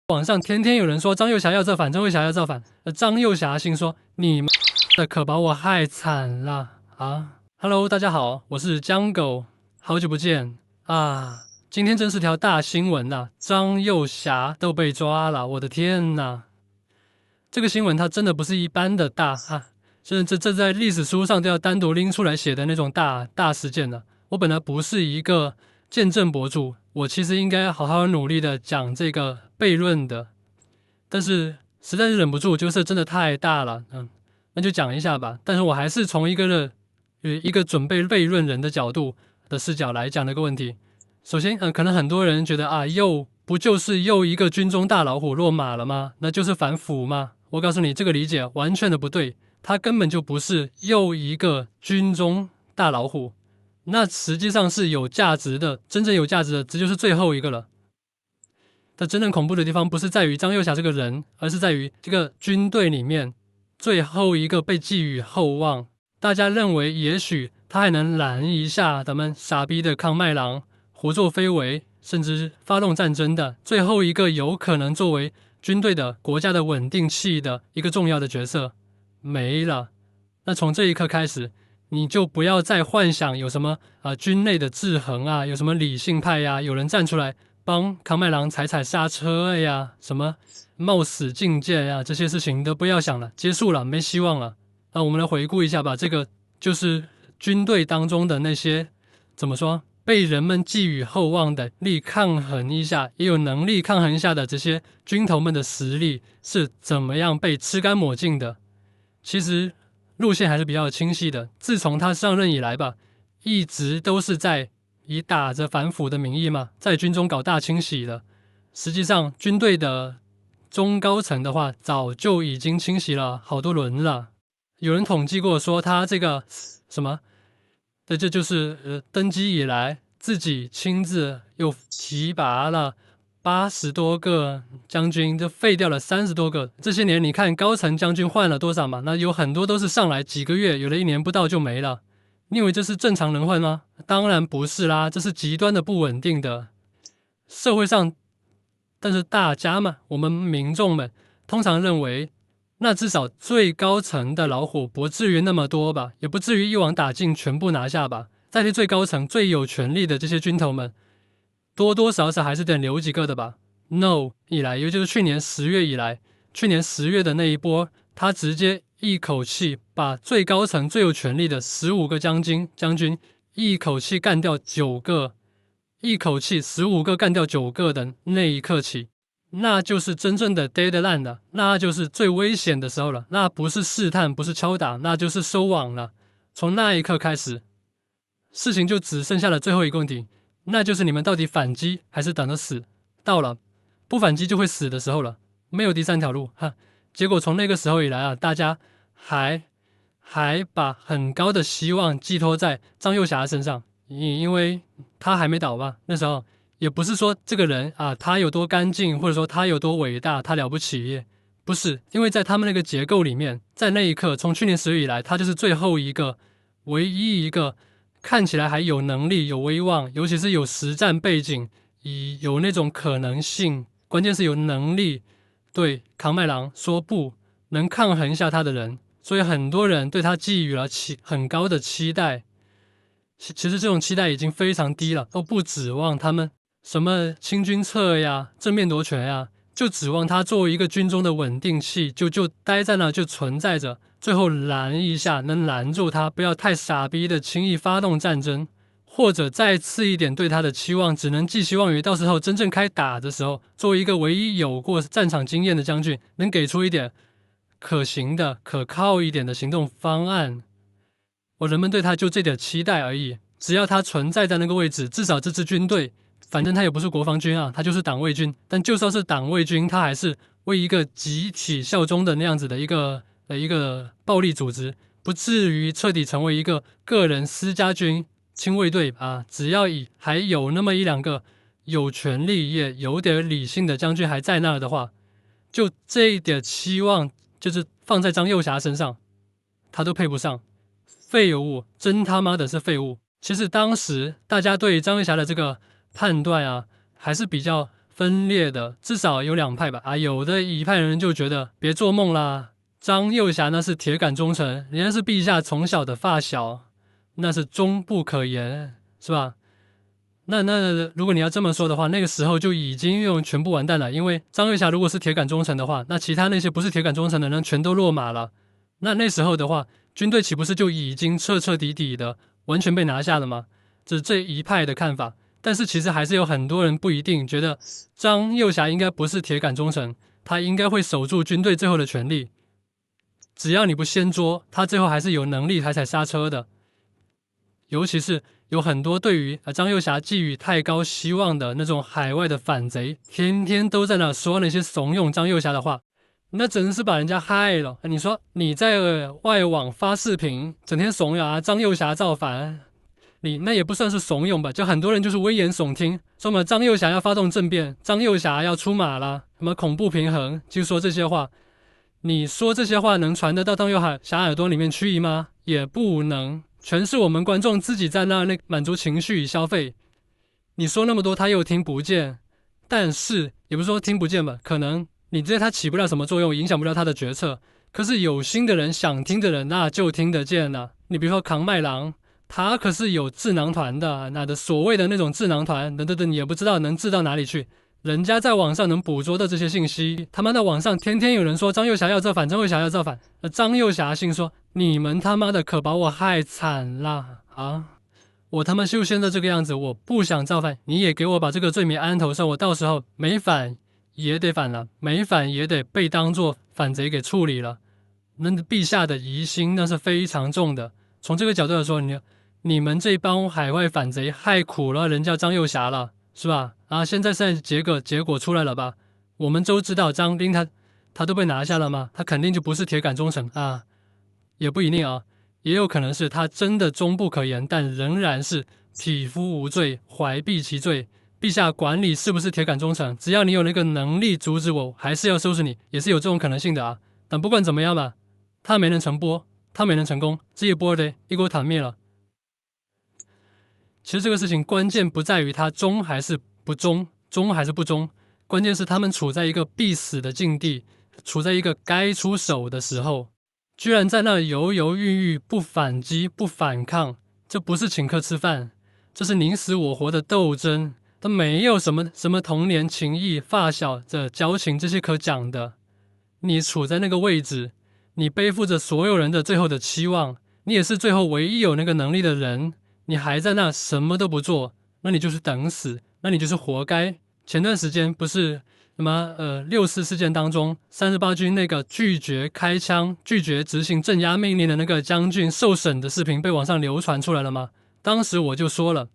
網上天天有人說張幼俠要造反，張幼俠要造反。張幼俠心說：“你媽的可把我害慘了啊 ！”Hello， 大家好，我是江狗，好久不見啊！今天真是條大新聞吶，張幼俠都被抓了，我的天吶！這個新聞它真的不是一般的大啊，這在歷史書上都要單獨拎出來寫的那種大事件了。我本來不是一個見證博主，我其實應該好好努力的講這個悖論的，但是實在是忍不住，就是真的太大了，那就講一下吧。但是我還是從一個準備悖論人的角度的視角來講這個問題。首先，可能很多人覺得啊，不就是又一個軍中大老虎落馬了嗎？那就是反腐嗎？我告訴你，這個理解完全的不對，它根本就不是又一個軍中大老虎。那實際上是有價值的，真正有價值的，這就是最後一個了。但真正恐怖的地方不是在於張幼俠這個人，而是在於這個軍隊裡面最後一個被寄予厚望，大家認為也許他還能攔一下咱們傻逼的康麥郎胡作非為，甚至發動戰爭的最後一個有可能作為軍隊的國家的穩定器的一個重要的角色沒了。那從這一刻開始，你就不要再幻想有什麼軍內的制衡啊，有什麼理性派呀，有人站出來幫康麥郎踩剎車呀，什麼冒死進諫呀，這些事情都不要想了，結束了，沒希望了。那我們來回顧一下吧，這個就是軍隊當中的那些怎麼說，被人們寄予厚望的，力抗衡一下，也有能力抗衡一下的這些軍頭們的實力是怎麼樣被吃乾抹淨的。其實路線還是比較清晰的，自從他上任以來吧，一直都是在以打着反腐的名義嘛，在軍中搞大清洗的。實際上軍隊的中高層的話早就已經清洗了好多輪了。有人統計過說他這個什麼的，這就是登基以來自己親自又提拔了80多個將軍，就廢掉了30多個。這些年你看高層將軍換了多少嘛？那有很多都是上來幾個月，有的1年不到就沒了。你以為這是正常人換嗎？當然不是啦，這是極端的不穩定的社會上。但是大家嘛，我們民眾們通常認為，那至少最高層的老虎不至於那麼多吧，也不至於一网打盡全部拿下吧。在這最高層最有權力的這些軍頭們，多多少少還是得留幾個的吧。No， 以來，也就是去年10月以來，去年10月的那一波，他直接一口氣把最高層最有權力的15個將軍一口氣幹掉9個，一口氣15個幹掉9個的那一刻起，那就是真正的 deadline 了，那就是最危險的時候了。那不是試探，不是敲打，那就是收網了。從那一刻開始，事情就只剩下了最後一個問題，那就是你們到底反擊還是等着死？到了不反擊就會死的時候了，沒有第三條路哈。結果從那個時候以來啊，大家還把很高的希望寄託在張幼俠身上，因為他還沒倒吧。那時候也不是說這個人啊，他有多乾淨，或者說他有多偉大，他了不起，不是，因為在他們那個結構裡面，在那一刻，從去年10月以來，他就是最後一個，唯一一個看起來還有能力、有威望，尤其是有實戰背景，有那種可能性，關鍵是有能力對康麥郎說不，能抗衡一下他的人。所以很多人對他寄予了很高的期待。其實這種期待已經非常低了，都不指望他們什麼清君側呀、正面奪權呀，就指望他作為一個軍中的穩定器，就待在那，就存在着，最後攔一下，能攔住他，不要太傻逼的輕易發動戰爭，或者再次一點對他的期望，只能寄希望於到時候真正開打的時候，作為一個唯一有過戰場經驗的將軍，能給出一點可行的、可靠一點的行動方案。人們對他就這點期待而已，只要他存在在那個位置，至少這支軍隊，反正他也不是國防軍啊，他就是黨衛軍。但就算是黨衛軍，他還是為一個集體效忠的那樣子的一個暴力組織，不至於徹底成為一個個人私家軍、親衛隊啊。只要還有那麼1-2個有權力也有點理性的將軍還在那兒的話，就這一點期望就是放在張幼俠身上，他都配不上。廢物，真他媽的是廢物。其實當時大家對張幼俠的這個判斷啊，還是比較分裂的，至少有2派吧。啊，有的一派人就覺得別做夢啦，張幼俠那是鐵桿忠臣，人家是陛下從小的發小，那是終不可言，是吧？那如果你要這麼說的話，那個時候就已經全部完蛋了。因為張幼俠如果是鐵桿忠臣的話，那其他那些不是鐵桿忠臣的人全都落馬了。那時候的話，軍隊豈不是就已經徹徹底底的完全被拿下了嗎？這是這一派的看法。但是其實還是有很多人不一定覺得張幼俠應該不是鐵桿忠臣，他應該會守住軍隊最後的權力。只要你不掀桌，他最後還是有能力踩剎車的。尤其是有很多對於張幼俠寄予太高希望的那種海外的反賊，天天都在那說那些慫恿張幼俠的話，那真是把人家害了。你說你在外網發視頻，整天慫恿張幼俠造反，你那也不算是慫恿吧？就很多人就是危言聳聽，說嘛張幼俠要發動政變，張幼俠要出馬啦，什麼恐怖平衡，就說這些話。你說這些話能傳得到張幼俠耳朵裡面去嗎？也不能。全是我們觀眾自己在那滿足情緒與消費。你說那麼多他又聽不見，但是也不是說聽不見吧，可能你對他起不了什麼作用，影響不了他的決策。可是有心的人，想聽的人，那就聽得見了。你比如說扛麥郎，他可是有智囊團的，那的所謂的那種智囊團，你也不知道能智到哪裡去。人家在網上能捕捉的這些信息，他媽的網上天天有人說張幼俠要造反，張幼俠要造反。張幼俠信說你們他媽的可把我害慘了啊！我他媽就現在這個樣子，我不想造反，你也給我把這個罪名安頭上，我到時候沒反也得反了，沒反也得被當作反賊給處理了。那陛下的疑心那是非常重的。從這個角度來說，你們這幫海外反賊害苦了人家張幼俠了，是吧？啊，現在結果出來了吧？我們都知道張兵他都被拿下了嗎？他肯定就不是鐵桿忠臣啊，也不一定啊，也有可能是他真的終不可言，但仍然是匹夫無罪，懷璧其罪。陛下管你是不是鐵桿忠臣，只要你有那個能力阻止我，還是要收拾你，也是有這種可能性的啊。但不管怎麼樣吧，他沒能成波，他沒能成功，這一波的一鍋彈滅了。其實這個事情關鍵不在於他忠還是不忠，忠還是不忠，關鍵是他們處在一個必死的境地，處在一個該出手的時候，居然在那猶猶豫豫，不反擊不反抗，這不是請客吃飯，這是你死我活的鬥爭。他沒有什麼童年情誼、發小的交情這些可講的。你處在那個位置，你背負着所有人的最後的期望，你也是最後唯一有那個能力的人，你還在那什麼都不做，那你就是等死，那你就是活該。前段時間不是什麼6·4事件當中，38軍那個拒絕開槍、拒絕執行鎮壓命令的那個將軍受審的視頻被網上流傳出來了嗎？當時我就說了，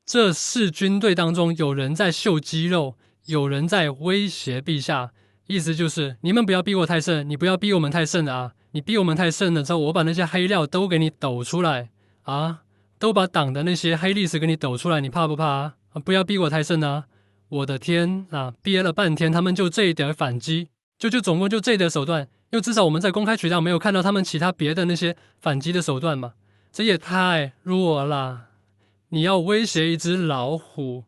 這是軍隊當中有人在秀肌肉，有人在威脅陛下，意思就是你們不要逼我太甚，你不要逼我們太甚了啊！你逼我們太甚了之後，我把那些黑料都給你抖出來啊！都把黨的那些黑歷史給你抖出來，你怕不怕啊？不要逼我太甚啊！我的天啊！憋了半天，他們就這一點反擊，就總共就這一點手段，又至少我們在公開渠道沒有看到他們其他別的那些反擊的手段嘛？這也太弱了！你要威脅一隻老虎，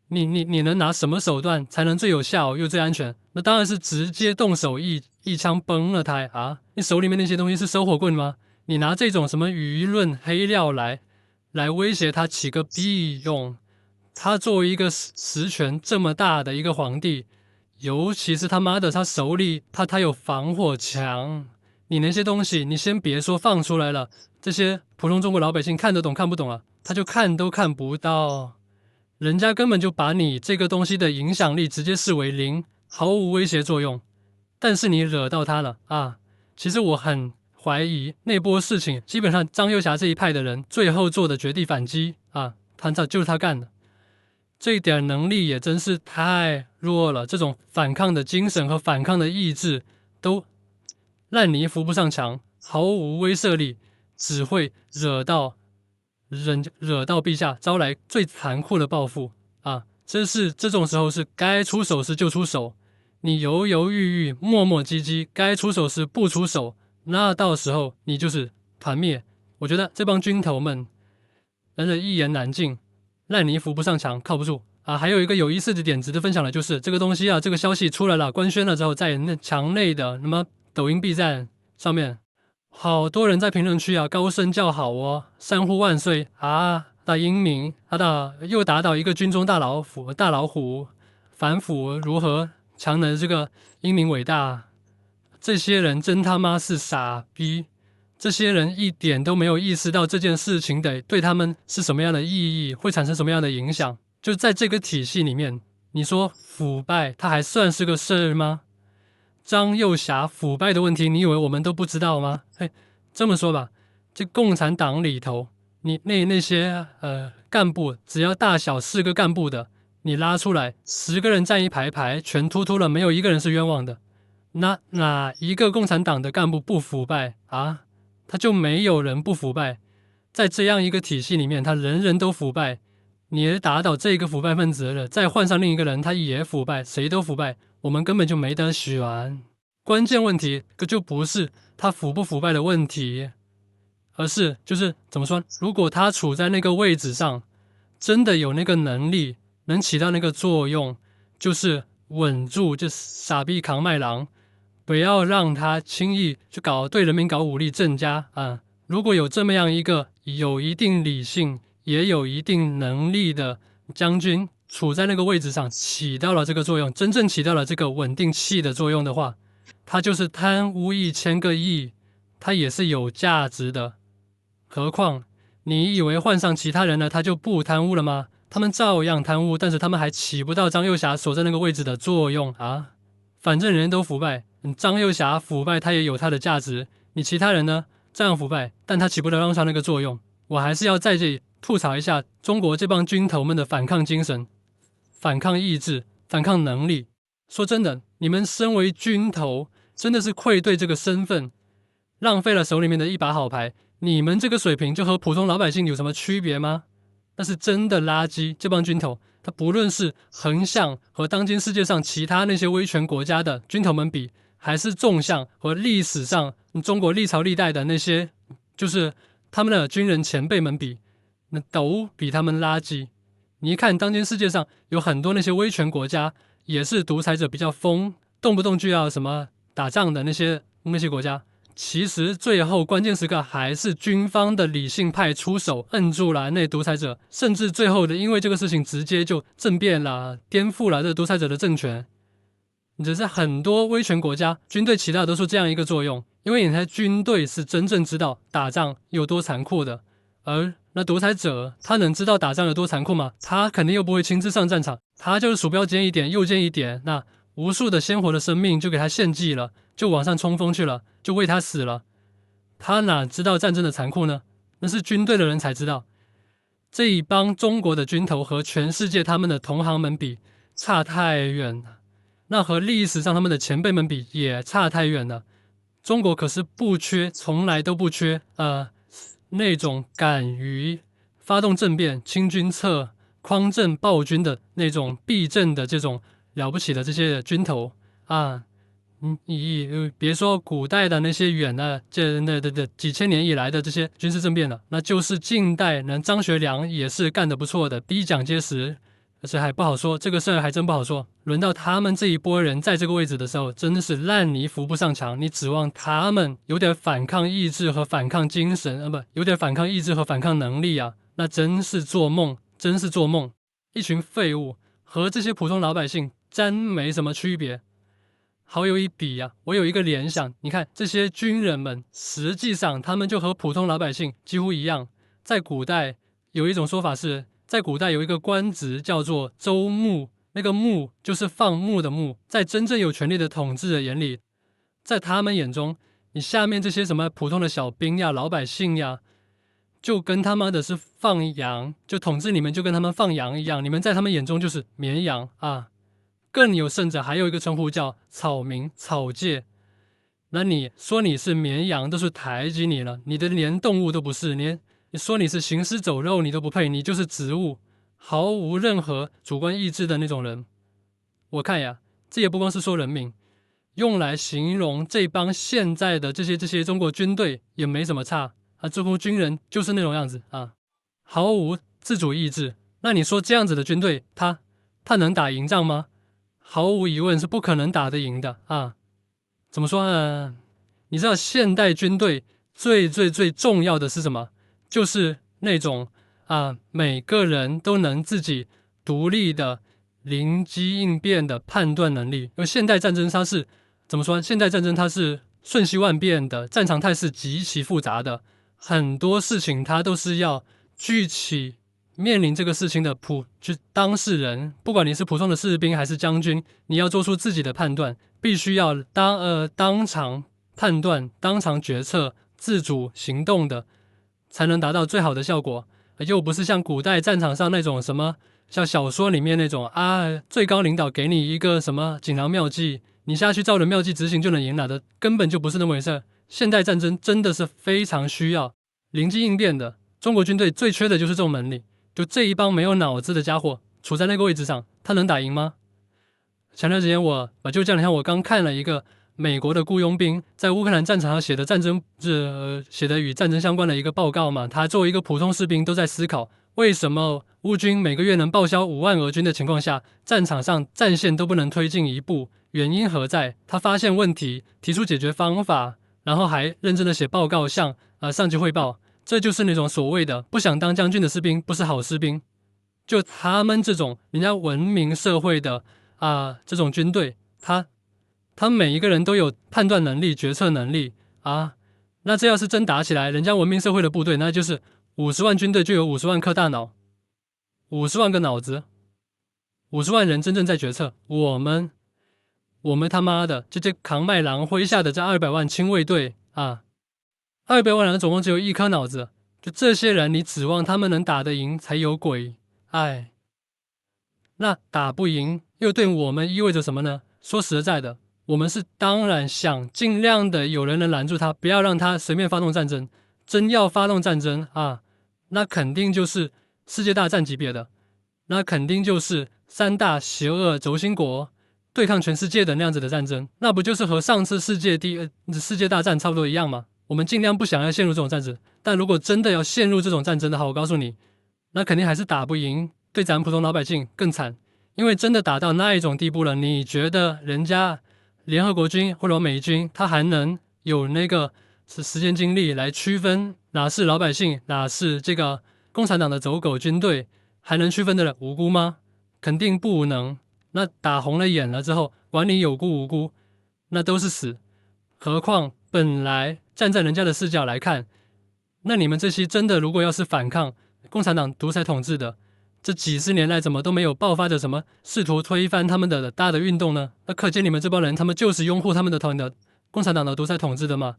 你能拿什麼手段才能最有效又最安全？那當然是直接動手一槍崩了他啊！你手裡面那些東西是收火棍嗎？你拿這種什麼輿論黑料來威脅他起個屁用？他作為一個實權這麼大的一個皇帝，尤其是他媽的他手裡他有防火牆，你那些東西你先別說放出來了，這些普通中國老百姓看得懂看不懂啊？他就看都看不到，人家根本就把你這個東西的影響力直接視為零，毫無威脅作用。但是你惹到他了啊！其實我很懷疑那波事情，基本上張幼俠這一派的人最後做的絕地反擊啊，就是他幹的。這一點能力也真是太弱了，這種反抗的精神和反抗的意志都爛泥扶不上牆，毫無威懾力，只會惹到陛下，招來最殘酷的報復啊！這種時候是該出手時就出手，你猶猶豫豫、磨磨唧唧，該出手時不出手，那到時候你就是團滅。我覺得這幫軍頭們真的一言難盡，爛泥扶不上牆，靠不住啊，還有一個有意思的點值得分享的就是這個東西啊，這個消息出來了，官宣了之後，在那牆內的什麼抖音 B 站上面，好多人在評論區啊高聲叫好哦，山呼萬歲啊！大英明又打倒一個軍中大老虎，反腐如何強能？這個英明偉大，這些人真他媽是傻逼！這些人一點都沒有意識到這件事情的對他們是什麼樣的意義，會產生什麼樣的影響。就在這個體系裡面，你說腐敗，它還算是個事兒嗎？張又俠腐敗的問題，你以為我們都不知道嗎？嘿，這麼說吧，這共產黨裡頭，你那些幹部，只要大小4個幹部的，你拉出來10個人站一排，全禿禿了，沒有一個人是冤枉的。那哪一個共產黨的幹部不腐敗啊？他就沒有人不腐敗，在這樣一個體系裡面，他人人都腐敗。你也打倒這個腐敗分子了，再換上另一個人，他也腐敗，誰都腐敗，我們根本就沒得選。關鍵問題可就不是他腐不腐敗的問題，而是就是怎麼說？如果他處在那個位置上，真的有那個能力，能起到那個作用，就是穩住這傻逼扛麥郎。不要讓他輕易去對人民搞武力鎮壓啊！如果有這麼樣一個有一定理性也有一定能力的將軍處在那個位置上，起到了這個作用，真正起到了這個穩定器的作用的話，他就是貪污1000個億，他也是有價值的。何況你以為換上其他人呢，他就不貪污了嗎？他們照樣貪污，但是他們還起不到張又俠所在那個位置的作用啊！反正人人都腐敗。張又俠腐敗，他也有他的價值。你其他人呢？這樣腐敗，但他起不了上那個作用。我還是要在這裡吐槽一下中國這幫軍頭們的反抗精神、反抗意志、反抗能力。說真的，你們身為軍頭，真的是愧對這個身份，浪費了手裡面的一把好牌。你們這個水平就和普通老百姓有什麼區別嗎？那是真的垃圾。這幫軍頭，他不論是橫向和當今世界上其他那些威權國家的軍頭們比，還是縱向和歷史上中國歷朝歷代的那些，就是他們的軍人前輩們比，那都比他們垃圾。你一看當今世界上有很多那些威權國家，也是獨裁者比較瘋，動不動就要什麼打仗的那些國家，其實最後關鍵時刻還是軍方的理性派出手摁住了那獨裁者，甚至最後的因為這個事情直接就政變了，顛覆了這個獨裁者的政權。只是很多威權國家軍隊起到的都是這樣一個作用，因為你猜軍隊是真正知道打仗有多殘酷的，而那獨裁者他能知道打仗有多殘酷嗎？他肯定又不會親自上戰場，他就是鼠標尖一點右鍵一點，那無數的鮮活的生命就給他獻祭了，就往上衝鋒去了，就為他死了，他哪知道戰爭的殘酷呢？那是軍隊的人才知道。這一幫中國的軍頭和全世界他們的同行們比，差太遠了。那和歷史上他們的前輩們比也差太遠了。中國可是不缺，從來都不缺那種敢於發動政變、清君側、匡正暴君的那種避震的這種了不起的這些軍頭啊。別說古代的那些遠的這幾千年以來的這些軍事政變了，那就是近代呢，張學良也是幹得不錯的，逼蔣介石。而且還不好說，這個事兒還真不好說。輪到他們這一波人在這個位置的時候，真的是爛泥扶不上牆。你指望他們有點反抗意志和反抗精神有點反抗意志和反抗能力啊，那真是做夢，真是做夢。一群廢物，和這些普通老百姓真沒什麼區別。好有一比啊，我有一個聯想，你看這些軍人們，實際上他們就和普通老百姓幾乎一樣。在古代有一種說法是，在古代有一個官職叫做州牧，那個牧就是放牧的牧。在真正有權力的統治者眼裡，在他們眼中，你下面這些什麼普通的小兵呀、老百姓呀，就跟他媽的是放羊，就統治你們就跟他們放羊一樣，你們在他們眼中就是綿羊啊。更有甚者，還有一個稱呼叫草民、草芥。那你說你是綿羊，都是抬舉你了，你的連動物都不是，你說你是行屍走肉，你都不配，你就是植物，毫無任何主觀意志的那種人。我看呀，這也不光是說人民，用來形容這幫現在的這些中國軍隊也沒什麼差啊，這乎軍人就是那種樣子啊，毫無自主意志。那你說這樣子的軍隊，他他能打贏仗嗎？毫無疑問是不可能打得贏的啊！怎麼說呢？你知道現代軍隊最重要的是什麼？就是那種每個人都能自己獨立的靈機應變的判斷能力。因為現代戰爭它是怎麼說？現代戰爭它是瞬息萬變的，戰場態勢極其複雜的，很多事情它都是要具體面臨這個事情的當事人，不管你是普通的士兵還是將軍，你要做出自己的判斷，必須要當場判斷、當場決策、自主行動的，才能達到最好的效果。又不是像古代戰場上那種什麼，像小說裡面那種最高領導給你一個什麼錦囊妙計，你下去照着妙計執行就能贏了的，根本就不是那麼回事。現代戰爭真的是非常需要靈機應變的，中國軍隊最缺的就是這種能力。就這一幫沒有腦子的家伙處在那個位置上，他能打贏嗎？前段時間就這樣，你看我剛看了一個美國的僱傭兵在烏克蘭戰場上寫的寫的與戰爭相關的一個報告嘛。他作為一個普通士兵都在思考，為什麼烏軍每個月能報銷5萬俄軍的情況下，戰場上戰線都不能推進一步，原因何在？他發現問題，提出解決方法，然後還認真的寫報告向上級匯報。這就是那種所謂的不想當將軍的士兵不是好士兵。就他們這種人家文明社會的這種軍隊，他每一個人都有判斷能力、決策能力那這要是真打起來，人家文明社會的部隊，那就是50萬軍隊就有50萬顆大腦，50萬個腦子，50萬人真正在決策。我們他媽的這扛麥郎麾下的這200萬親衛隊200萬人總共只有1顆腦子，就這些人你指望他們能打得贏才有鬼。那打不贏又對我們意味着什麼呢？說實在的，我們是當然想盡量的有人能攔住他，不要讓他隨便發動戰爭。真要發動戰爭那肯定就是世界大戰級別的，那肯定就是3大邪惡軸心國對抗全世界的那樣子的戰爭，那不就是和上次世界大戰差不多一樣嗎？我們盡量不想要陷入這種戰爭，但如果真的要陷入這種戰爭的話，我告訴你，那肯定還是打不贏，對咱們普通老百姓更慘。因為真的打到那一種地步了，你覺得人家聯合國軍或者美軍，他還能有那個時間精力來區分哪是老百姓，哪是這個共產黨的走狗軍隊，還能區分得了無辜嗎？肯定不能。那打紅了眼了之後，管你有辜無辜，那都是死。何況本來站在人家的視角來看，那你們這些真的如果要是反抗共產黨獨裁統治的，這幾十年來怎麼都沒有爆發着什麼試圖推翻他們的大的運動呢？那可見你們這幫人他們就是擁護他們的共產黨的獨裁統治的嘛。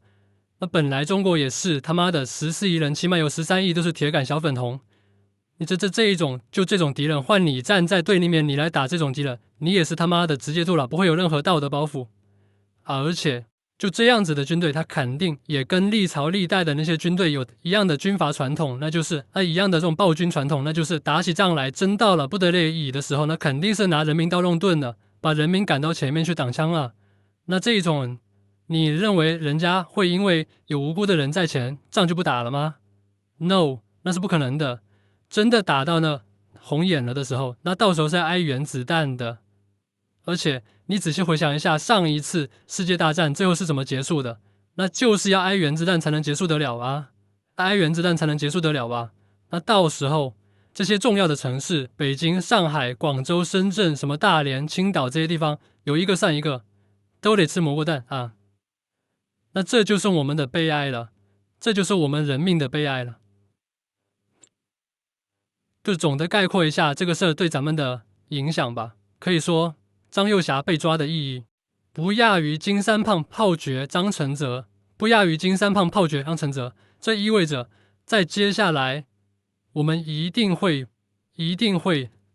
那本來中國也是他媽的14亿人，起碼有13億都是鐵桿小粉紅。你這一種敵人，換你站在對立面，你來打這種敵人，你也是他媽的直接吐了，不會有任何道德包袱而且就這樣子的軍隊，他肯定也跟歷朝歷代的那些軍隊有一樣的軍閥傳統，那就是一樣的這種暴君傳統，那就是打起仗來真到了不得已的時候，那肯定是拿人民刀弄盾的，把人民趕到前面去擋槍那這種你認為人家會因為有無辜的人在前，仗就不打了嗎？ No， 那是不可能的。真的打到那紅眼了的時候，那到時候是要挨原子彈的。而且你仔細回想一下，上一次世界大戰最後是怎麼結束的？那就是要挨原子彈才能結束得了挨原子彈才能結束得了那到時候這些重要的城市，北京、上海、廣州、深圳、什麼大連、青島這些地方，有一個算一個，都得吃蘑菇蛋那這就是我們的悲哀了，這就是我們人命的悲哀了。就總的概括一下這個事兒對咱們的影響吧，可以說張幼霞被抓的意義不亞於金三胖炮決張承澤，這意味着在接下來我們一定會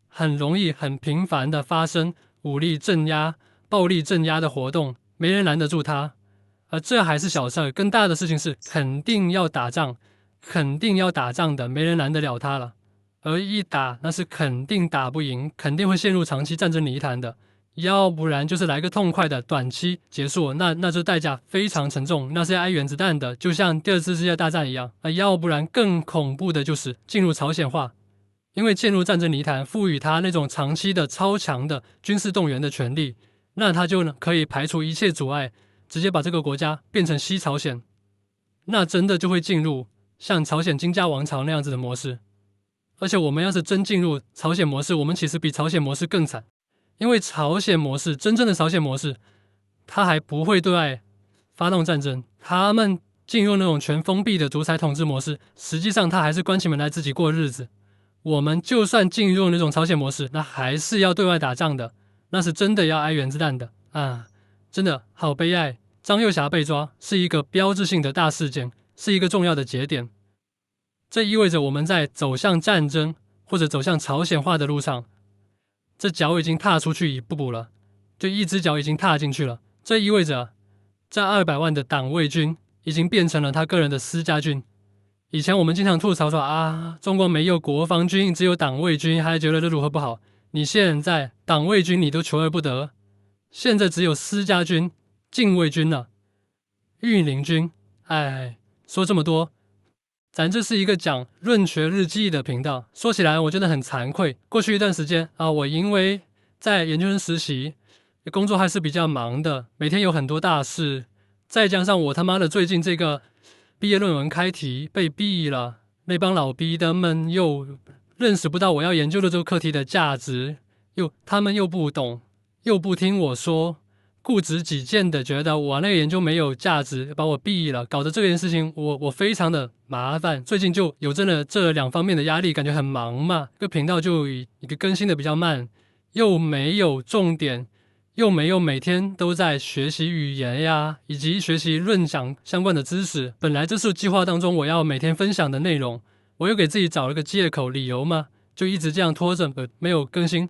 很容易很頻繁的發生武力鎮壓、暴力鎮壓的活動，沒人攔得住他。而這還是小事兒，更大的事情是肯定要打仗的，沒人攔得了他了。而一打那是肯定打不贏，肯定會陷入長期戰爭泥潭的，要不然就是來個痛快的短期結束，那這代價非常沉重，那是要挨原子彈的，就像第2次世界大戰一樣。要不然更恐怖的就是進入朝鮮化，因為介入戰爭泥潭，賦予他那種長期的超強的軍事動員的權利，那他就可以排除一切阻礙，直接把這個國家變成西朝鮮，那真的就會進入像朝鮮金家王朝那樣子的模式。而且我們要是真進入朝鮮模式，我們其實比朝鮮模式更慘，因為朝鮮模式真正的朝鮮模式，他還不會對外發動戰爭，他們進入那種全封閉的獨裁統治模式，實際上他還是關起門來自己過日子。我們就算進入那種朝鮮模式，那還是要對外打仗的，那是真的要挨原子彈的啊！真的好悲哀。張又俠被抓是一個標誌性的大事件，是一個重要的節點。這意味着我們在走向戰爭或者走向朝鮮化的路上，這腳已經踏出去一步了，就一隻腳已經踏進去了。這意味着這200萬的黨衛軍已經變成了他個人的私家軍。以前我們經常吐槽說啊，中國沒有國防軍，只有黨衛軍，還覺得這如何不好。你現在黨衛軍你都求而不得，現在只有私家軍、禁衛軍了，御林軍。哎，說這麼多，咱這是一個講論學日記的頻道。說起來我真的很慚愧，過去一段時間啊，我因為在研究生實習，工作還是比較忙的，每天有很多大事，再加上我他媽的最近這個畢業論文開題被斃了，那幫老逼的們又認識不到我要研究的這個課題的價值，他們又不懂，又不聽我說，固執己見的覺得我那個研究沒有價值，把我斃了，搞得這件事情我非常的麻煩。最近就有真的這2方面的壓力，感覺很忙嘛，這個頻道就一個更新的比較慢，又沒有重點，又沒有每天都在學習語言呀，以及學習論講相關的知識。本來這是計劃當中我要每天分享的內容，我又給自己找了個借口理由嘛，就一直這樣拖着沒有更新。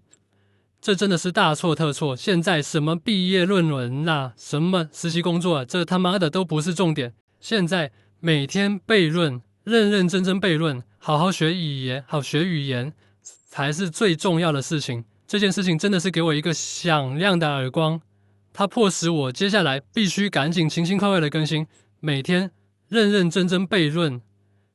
這真的是大錯特錯。現在什麼畢業論文啦，什麼實習工作啊，這他媽的都不是重點。現在每天悖論，認認真真悖論，好好學語言，好學語言才是最重要的事情。這件事情真的是給我一個響亮的耳光，它迫使我接下來必須趕緊勤勤快快的更新，每天認認真真悖論，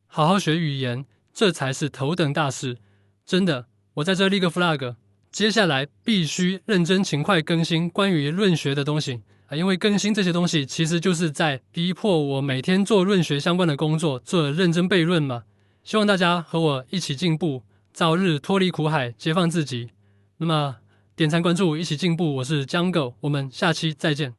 好好學語言，這才是頭等大事。真的，我在這立個 flag， 接下來必須認真勤快更新關於論學的東西啊，因為更新這些東西其實就是在逼迫我每天做論學相關的工作，做認真悖論嘛。希望大家和我一起進步，早日脫離苦海，解放自己。那麼點讚關注，一起進步。我是江狗，我們下期再見。